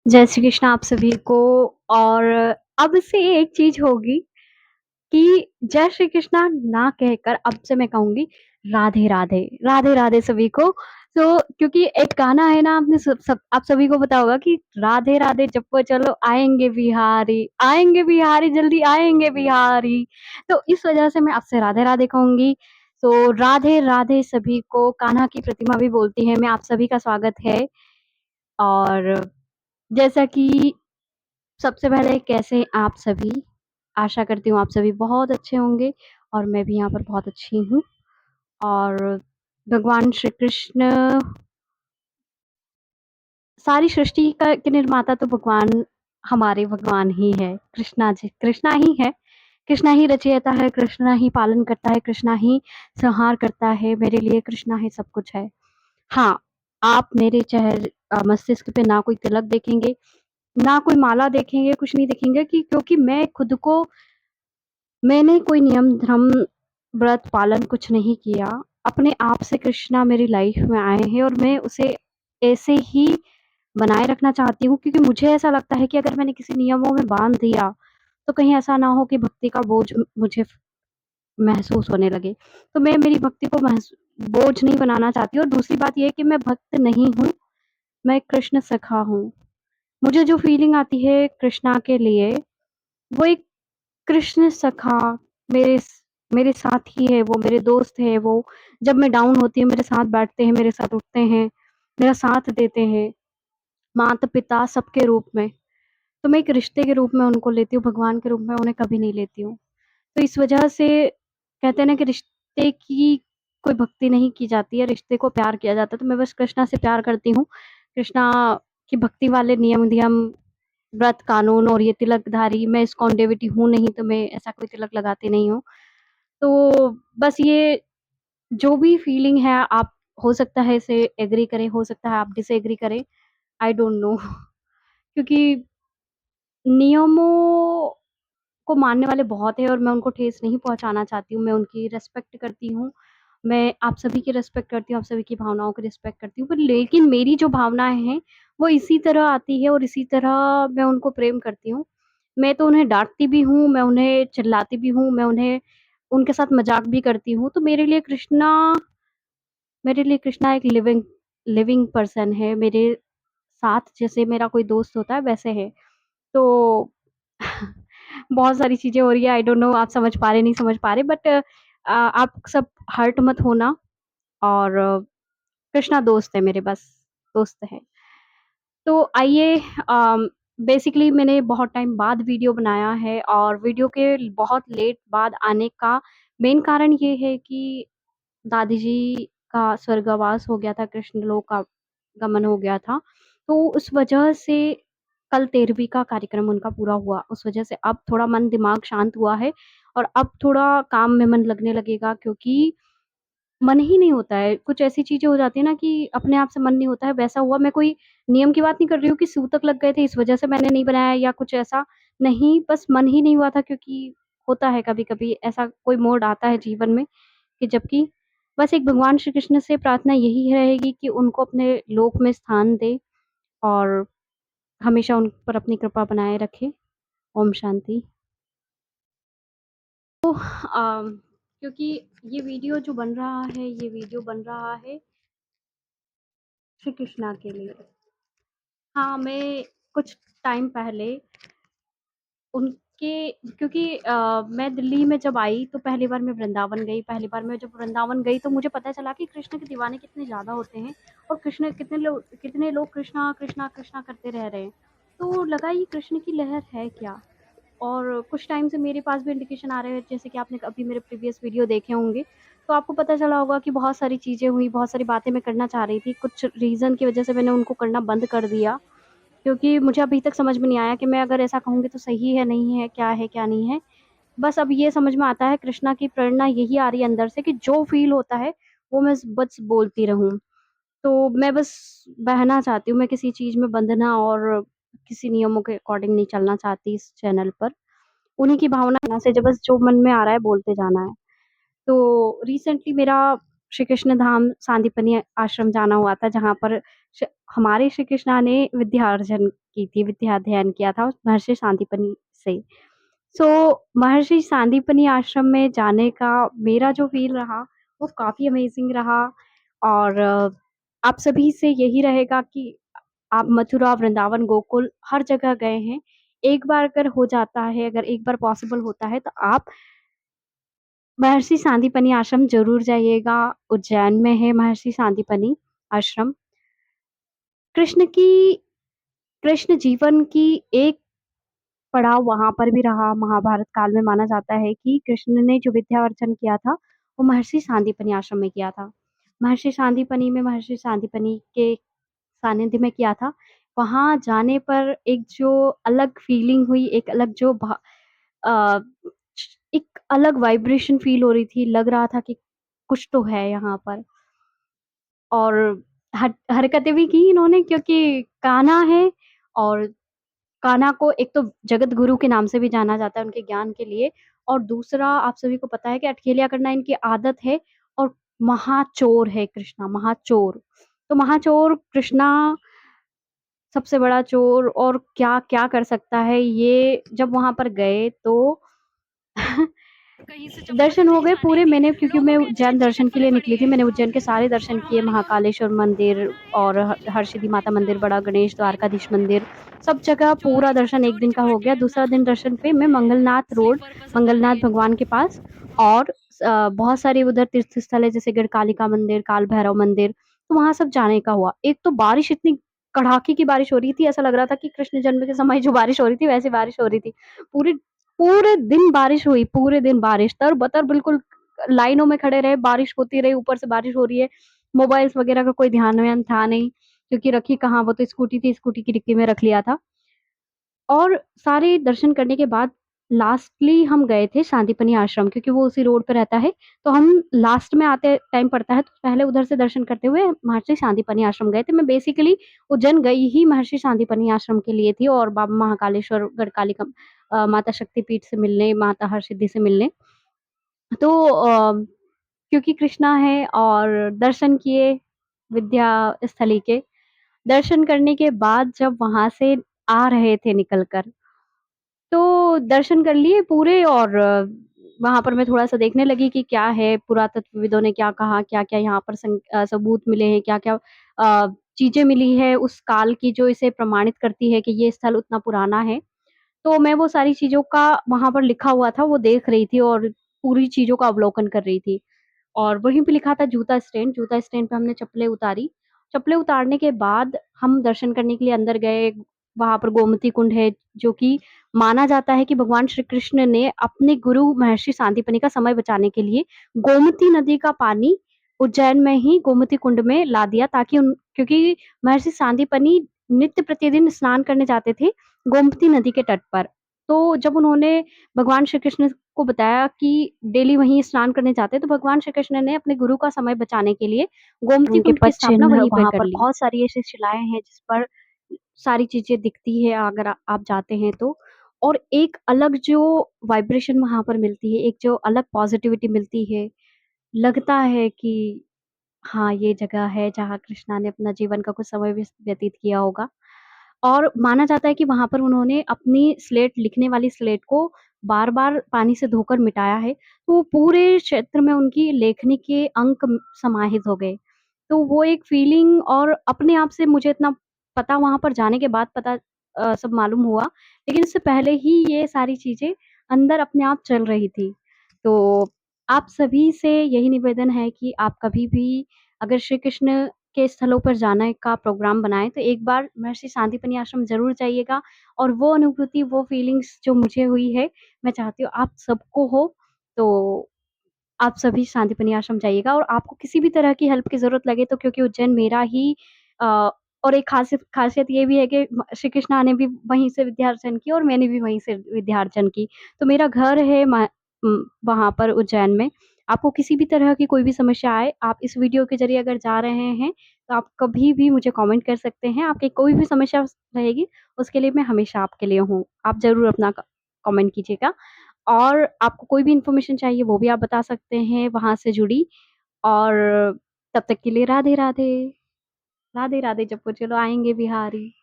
जय श्री कृष्ण आप सभी को। और अब से एक चीज होगी कि जय श्री कृष्णा ना कहकर अब से मैं कहूंगी राधे राधे। राधे राधे सभी को। तो क्योंकि एक गाना है ना, आपने आप सभी को पता होगा कि राधे राधे जपो चलो आएंगे बिहारी जल्दी आएंगे बिहारी। तो इस वजह से मैं आपसे राधे राधे कहूंगी। तो राधे राधे सभी को। कान्हा की प्रतिमा भी बोलती है। मैं आप सभी का स्वागत है। और जैसा कि सबसे पहले कैसे हैं आप सभी? आशा करती हूँ आप सभी बहुत अच्छे होंगे और मैं भी यहाँ पर बहुत अच्छी हूँ। और भगवान श्री कृष्ण, सारी सृष्टि का के निर्माता तो भगवान, हमारे भगवान ही है। कृष्णा जी, कृष्णा ही है। कृष्णा ही रचयिता है, कृष्णा ही पालन करता है, कृष्णा ही संहार करता है। मेरे लिए कृष्णा ही सब कुछ है। हाँ, आप मेरे मस्तिष्क पे ना कोई तिलक देखेंगे, ना कोई माला देखेंगे, कुछ नहीं देखेंगे कि क्योंकि मैंने कोई नियम धर्म व्रत पालन कुछ नहीं किया। अपने आप से कृष्णा मेरी लाइफ में आए हैं और मैं उसे ऐसे ही बनाए रखना चाहती हूँ, क्योंकि मुझे ऐसा लगता है कि अगर मैंने किसी नियमों में बांध दिया तो कहीं ऐसा ना हो कि भक्ति का बोझ मुझे महसूस होने लगे। तो मैं मेरी भक्ति को बोझ नहीं बनाना चाहती। और दूसरी बात यह है कि मैं भक्त नहीं हूँ, मैं कृष्ण सखा हूँ। मुझे जो फीलिंग आती है कृष्णा के लिए, वो एक कृष्ण सखा मेरे मेरे साथ ही है। वो मेरे दोस्त है। वो जब मैं डाउन होती हूँ मेरे साथ बैठते हैं, मेरे साथ उठते हैं, मेरा साथ देते हैं, माता पिता सबके रूप में। तो मैं एक रिश्ते के रूप में उनको लेती हूँ, भगवान के रूप में उन्हें कभी नहीं लेती हूँ। तो इस वजह से कहते हैं ना कि रिश्ते की कोई भक्ति नहीं की जाती है, रिश्ते को प्यार किया जाता है। तो मैं बस कृष्णा से प्यार करती हूँ। कृष्णा की भक्ति वाले नियम धियम, व्रत कानून और ये तिलकधारी, मैं इस्कॉन डेवोटी हूँ नहीं, तो मैं ऐसा कोई तिलक लगाती नहीं हूँ। तो बस ये जो भी फीलिंग है, आप हो सकता है इसे एग्री करें, हो सकता है आप डिसएग्री करें, आई डोंट नो। क्योंकि नियमों को मानने वाले बहुत हैं और मैं उनको ठेस नहीं पहुँचाना चाहती हूँ। मैं उनकी रिस्पेक्ट करती हूँ। मैं आप सभी की रिस्पेक्ट करती हूँ, आप सभी की भावनाओं की रिस्पेक्ट करती हूँ। पर लेकिन मेरी जो भावनाएँ हैं, वो इसी तरह आती है और इसी तरह मैं उनको प्रेम करती हूँ। मैं तो उन्हें डाँटती भी हूँ, मैं उन्हें चिल्लाती भी हूँ, मैं उन्हें उनके साथ मज़ाक भी करती हूँ। तो मेरे लिए कृष्णा एक लिविंग लिविंग पर्सन है। मेरे साथ जैसे मेरा कोई दोस्त होता है वैसे है। तो बहुत सारी चीज़ें हो रही है, आई डोंट नो आप समझ पा रहे नहीं समझ पा रहे, बट आप सब हर्ट मत होना। और कृष्णा दोस्त है मेरे, बस दोस्त है। तो आइए, बेसिकली मैंने बहुत टाइम बाद वीडियो बनाया है और वीडियो के बहुत लेट बाद आने का मेन कारण ये है कि दादी जी का स्वर्गवास हो गया था, कृष्ण लोक का गमन हो गया था। तो उस वजह से कल 13वीं का कार्यक्रम उनका पूरा हुआ। उस वजह से अब थोड़ा मन दिमाग शांत हुआ है और अब थोड़ा काम में मन लगने लगेगा, क्योंकि मन ही नहीं होता है। कुछ ऐसी चीज़ें हो जाती है ना कि अपने आप से मन नहीं होता है, वैसा हुआ। मैं कोई नियम की बात नहीं कर रही हूँ कि सूतक लग गए थे इस वजह से मैंने नहीं बनाया या कुछ ऐसा, नहीं, बस मन ही नहीं हुआ था। क्योंकि होता है कभी-कभी ऐसा कोई मोड़ आता है जीवन में कि जबकि बस एक भगवान श्री कृष्ण से प्रार्थना यही रहेगी कि उनको अपने लोक में स्थान दे और हमेशा उन पर अपनी कृपा बनाए रखे। ओम शांति। तो क्योंकि ये वीडियो जो बन रहा है, ये वीडियो बन रहा है श्री कृष्णा के लिए। हाँ, मैं कुछ टाइम पहले उनके, क्योंकि मैं दिल्ली में जब आई तो पहली बार मैं वृंदावन गई। पहली बार मैं जब वृंदावन गई तो मुझे पता चला कि कृष्ण के दीवाने कितने ज़्यादा होते हैं और कृष्ण कितने लोग कृष्णा कृष्णा कृष्णा करते रह रहे हैं। तो लगा ये कृष्ण की लहर है क्या? और कुछ टाइम से मेरे पास भी इंडिकेशन आ रहे हैं, जैसे कि आपने अभी मेरे प्रीवियस वीडियो देखे होंगे, तो आपको पता चला होगा कि बहुत सारी चीज़ें हुई, बहुत सारी बातें मैं करना चाह रही थी। कुछ रीज़न की वजह से मैंने उनको करना बंद कर दिया, क्योंकि मुझे अभी तक समझ में नहीं आया कि मैं अगर ऐसा कहूँगी तो सही है, क्या नहीं है। बस अब ये समझ में आता है, कृष्णा की प्रेरणा यही आ रही है अंदर से कि जो फ़ील होता है, वो मैं बस बोलती रहूँ। तो मैं बस बहना चाहती हूँ, मैं किसी चीज़ में बंधना और किसी नियमों के अकॉर्डिंग नहीं चलना चाहती इस चैनल पर। उन्हीं की भावना से जो बस जो मन में आ रहा है बोलते जाना है। तो रिसेंटली मेरा श्री कृष्ण धाम सांदीपनि आश्रम जाना हुआ था, जहाँ पर श हमारे श्री कृष्णा ने विद्यार्जन की थी, विद्याध्ययन किया था महर्षि सांदीपनि से। सो महर्षि सांदीपनि आश्रम में जाने का मेरा जो फ़ील रहा, वो काफ़ी अमेज़िंग रहा। और आप सभी से यही रहेगा कि आप मथुरा, वृंदावन, गोकुल हर जगह गए हैं। एक बार अगर हो जाता है, अगर एक बार पॉसिबल होता है, तो आप महर्षि सांदीपनि आश्रम ज़रूर जाइएगा। उज्जैन में है महर्षि सांदीपनि आश्रम। कृष्ण की कृष्ण जीवन की एक पड़ाव वहाँ पर भी रहा। महाभारत काल में माना जाता है कि कृष्ण ने जो विद्यार्जन किया था, वो महर्षि सांदीपनि आश्रम में किया था। महर्षि सांदीपनि के सानिध्य में किया था। वहाँ जाने पर एक जो अलग फ़ीलिंग हुई, एक अलग जो अ, एक अलग वाइब्रेशन फ़ील हो रही थी, लग रहा था कि कुछ तो है यहाँ पर। और हरकतें भी की इन्होंने, क्योंकि कान्हा है। और कान्हा को एक तो जगत गुरु के नाम से भी जाना जाता है उनके ज्ञान के लिए, और दूसरा आप सभी को पता है कि अठखेलिया करना इनकी आदत है। और महाचोर है कृष्णा, महाचोर। तो महाचोर कृष्णा सबसे बड़ा चोर, और क्या-क्या कर सकता है, ये जब वहाँ पर गए तो कहीं से चप्पल दर्शन हो नहीं गए जाने पूरे। दी। मैंने क्योंकि लोगों मैं के उज्जैन चिट-चिट दर्शन के लिए निकली थी, फड़फड़िए। मैंने उज्जैन के सारे दर्शन किए, बुरा लगा महाकालेश्वर मंदिर और हरसिद्धि माता मंदिर, बड़ा गणेश, द्वारकाधीश मंदिर, सब जगह पूरा दर्शन एक दिन का हो गया। दूसरा दिन दर्शन पे मैं मंगलनाथ रोड, स्लीपर पसंद मंगलनाथ आती है। भगवान के पास, और बहुत सारे उधर तीर्थ स्थल है, जैसे गढ़कालिका मंदिर, काल भैरव मंदिर, तो वहाँ सब जाने का हुआ। एक तो बारिश इतनी कड़ाके की बारिश हो रही थी, ऐसा लग रहा था कि कृष्ण जन्म के समय जो बारिश हो रही थी, वैसी बारिश हो रही थी। पूरी पूरे दिन बारिश हुई, पूरे दिन बारिश, तर-बतर बिल्कुल लाइनों में खड़े रहे, बारिश होती रही, ऊपर से बारिश हो रही है। मोबाइल्स वगैरह का कोई ध्यान-व्यान था नहीं, क्योंकि रखी कहाँ, वो तो स्कूटी थी, स्कूटी की डिक्की में रख लिया था। और सारे दर्शन करने के बाद लास्टली हम गए थे सांदीपनि आश्रम, क्योंकि वो उसी रोड पे रहता है। तो हम लास्ट में आते टाइम पड़ता है, तो पहले उधर से दर्शन करते हुए महर्षि सांदीपनि आश्रम गए थे। मैं बेसिकली उज्जैन गई ही महर्षि सांदीपनि आश्रम के लिए थी, और बाबा महाकालेश्वर, गढ़कालिका माता शक्तिपीठ से मिलने, माता हरसिद्धि से मिलने। तो क्योंकि कृष्णा है, और दर्शन किए विद्या स्थली के। दर्शन करने के बाद जब वहाँ से आ रहे थे निकल कर, तो दर्शन कर लिए पूरे। और वहाँ पर मैं थोड़ा-सा देखने लगी कि क्या है, पुरातत्वविदों ने क्या कहा, क्या-क्या यहाँ पर सबूत मिले हैं, क्या-क्या चीज़ें मिली है उस काल की, जो इसे प्रमाणित करती है कि ये स्थल उतना पुराना है। तो मैं वो सारी चीज़ों का, वहाँ पर लिखा हुआ था, वो देख रही थी, और पूरी चीज़ों का अवलोकन कर रही थी। और वहीं पे लिखा था जूता स्टैंड पे हमने चप्पलें उतारी। चप्पलें उतारने के बाद हम दर्शन करने के लिए अंदर गए। वहाँ पर गोमती कुंड है, जो कि माना जाता है कि भगवान श्री कृष्ण ने अपने गुरु महर्षि सांदीपनि का समय बचाने के लिए गोमती नदी का पानी उज्जैन में ही गोमती कुंड में ला दिया, ताकि उन क्योंकि महर्षि सांदीपनि नित्य प्रतिदिन स्नान करने जाते थे गोमती नदी के तट पर। तो जब उन्होंने भगवान श्री कृष्ण को बताया कि डेली वहीं स्नान करने जाते हैं, तो भगवान श्री कृष्ण ने अपने गुरु का समय बचाने के लिए गोमती उनके कुंड की पद स्थापना चिन्ह वहीं पे वहाँ कर पर ली। बहुत बहुत सारी ऐसी शिलाएँ हैं जिस पर सारी चीज़ें दिखती है, अगर आप जाते हैं तो। और एक अलग जो वाइब्रेशन वहाँ पर मिलती है, एक जो अलग पॉज़िटिविटी मिलती है, लगता है कि हाँ, ये जगह है जहाँ कृष्णा ने अपना जीवन का कुछ समय व्यतीत किया होगा। और माना जाता है कि वहाँ पर उन्होंने अपनी स्लेट, लिखने वाली स्लेट को बार-बार पानी से धोकर मिटाया है, तो पूरे क्षेत्र में उनकी लेखनी के अंक समाहित हो गए। तो वो एक फ़ीलिंग, और अपने आप से मुझे इतना पता वहाँ पर जाने के बाद पता सब मालूम हुआ, लेकिन इससे पहले ही ये सारी चीज़ें अंदर अपने आप चल रही थी। तो आप सभी से यही निवेदन है कि आप कभी भी अगर श्री कृष्ण के स्थलों पर जाने का प्रोग्राम बनाएँ, तो एक बार महर्षि शांतिपनि आश्रम ज़रूर जाइएगा। और वो अनुभूति, वो फीलिंग्स जो मुझे हुई है, मैं चाहती हूँ आप सबको हो। तो आप सभी शांतिपनि आश्रम जाइएगा, और आपको किसी भी तरह की हेल्प की ज़रूरत लगे, तो क्योंकि उज्जैन मेरा ही अ, और एक ख़ासियत ये भी है कि श्री कृष्णा ने भी वहीं से विद्यार्जन की, और मैंने भी वहीं से विद्यार्जन की। तो मेरा घर है वहाँ पर उज्जैन में। आपको किसी भी तरह की कोई भी समस्या आए, आप इस वीडियो के ज़रिए अगर जा रहे हैं, तो आप कभी भी मुझे कमेंट कर सकते हैं। आपकी कोई भी समस्या रहेगी, उसके लिए मैं हमेशा आपके लिए हूँ। आप ज़रूर अपना कमेंट कीजिएगा। और आपको कोई भी इन्फॉर्मेशन चाहिए, वो भी आप बता सकते हैं वहाँ से जुड़ी। और तब तक के लिए राधे राधे। राधे राधे, जप्पू चलो आएंगे बिहारी।